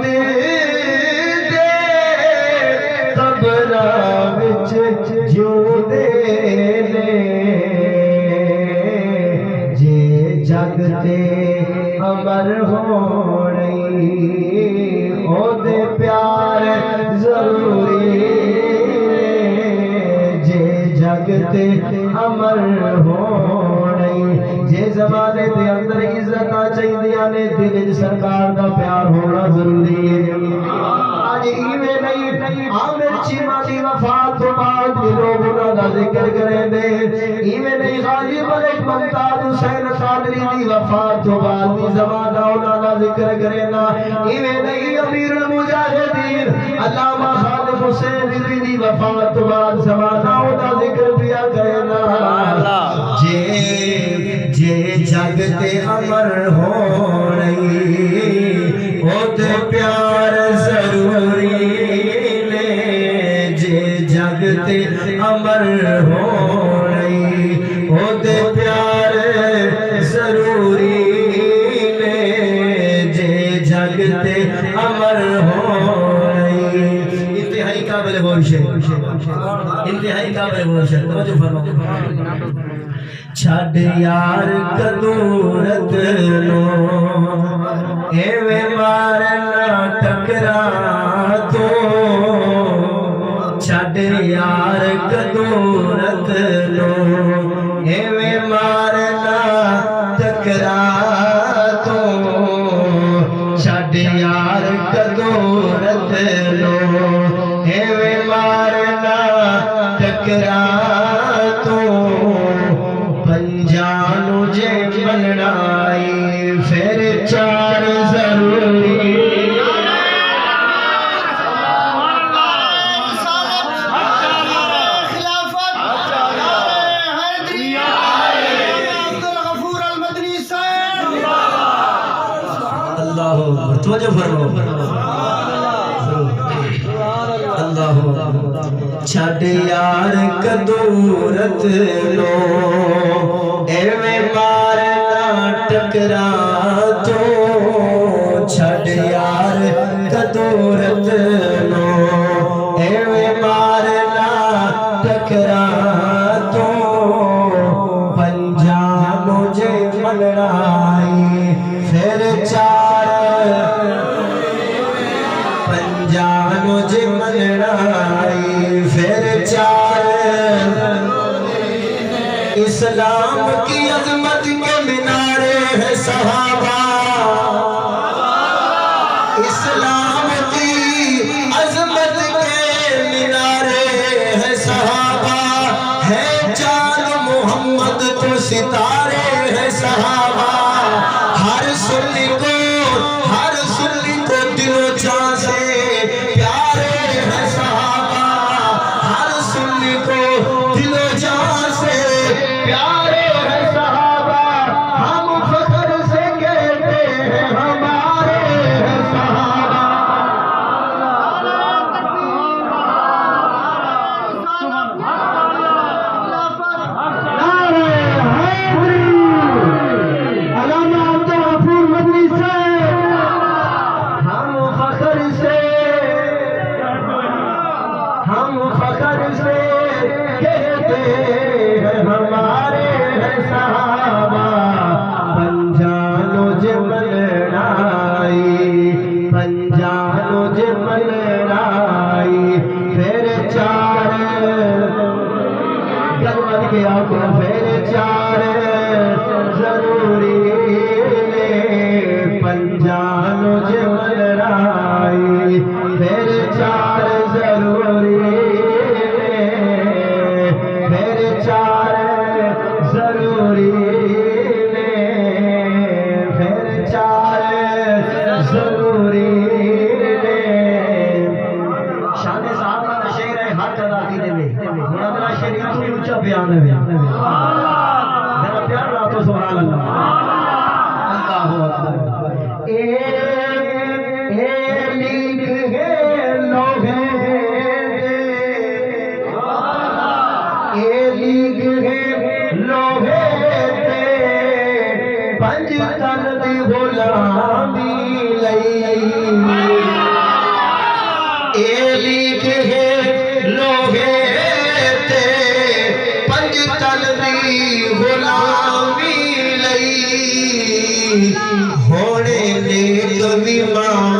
دے قبراں وچ جیوندے نے جے جگ تے امر ہونے او دے پیار ضروری جے جگ تے امر ہونے جے زمانے دے اندر عزت چاہیے نے دل وچ سرکار دا پیار ہونا ضروری ہے آج ایویں نہیں عامر چیمہ دی وفات تو بعد بھی لوگ انہاں دا ذکر کریں دے ایویں نہیں غالب ملک ممتاز حسین قادری دی وفات تو بعد بھی زمانہ انہاں دا ذکر کریں نا ایویں نہیں امیر المجاہدین علامہ خالد حسین دی وفات تو بعد زمانہ انہاں دا ذکر پیا کریں نا جے جگ تے امر ہو رہی او تے پیار ضروری نے جے جگ تے امر ہو رہی او تے پیار ضروری نے جے جگ تے امر ہو رہی انتہائی قابل غور ہے انتہائی قابل غور ہے توجہ فرماؤ چھڈ یار کدورت نو ایویں مارنا ٹکرا تو چھڈ یار کدورت نو ایویں مارنا ٹکرا تو چھڈ یار کدورت نو ایویں مارنا ٹکرا تو پنجانو جے بنائی پھر چار ضروری اللہ توجہ فرماؤ اللہ چھڈ یار کدورت لو ایویں مارنا ٹکرا تو چھڈ یار کدورت لو ایویں مارنا ٹکرا تو پنجانو جے منائی پھر چار پنجانو جے منائی پھر چار اسلام کی عظمت کے مینارے ہیں صحابہ اسلام کی عظمت کے مینارے ہیں صحابہ ہے جان محمد تو ستارے ہیں صحابہ ہر سنی کو دل و جان سے پیارے ہیں صحابہ ہر سنی کو دل و جان سے پیارے ہیں صحابہ ہم فخر سے کہتے ہیں ہمارے ہیں صحابہ علامہ عبدالغفور مدنی سے ہم فخر سے کہتے ہیں ہمارے ہیں صحابہ پنجانو جے منائی پھر چار گلوان کے آنکھوں پھر چار ضروری نے پنجانو جے منائی پھر چار ضروری پھر چار ضروری پھر چار ضروری شان صحابہ کا شعر ہے ہر تداخی دے میں اگلا شعر اتنی اونچا بیان ہے میرا پیار راتو سبحان اللہ اللہ اکبر اے لکھ ہے لوگے اے لکھ ہے لوگے پنج تن دی غلامی لئی ہونے نیک بھی ماں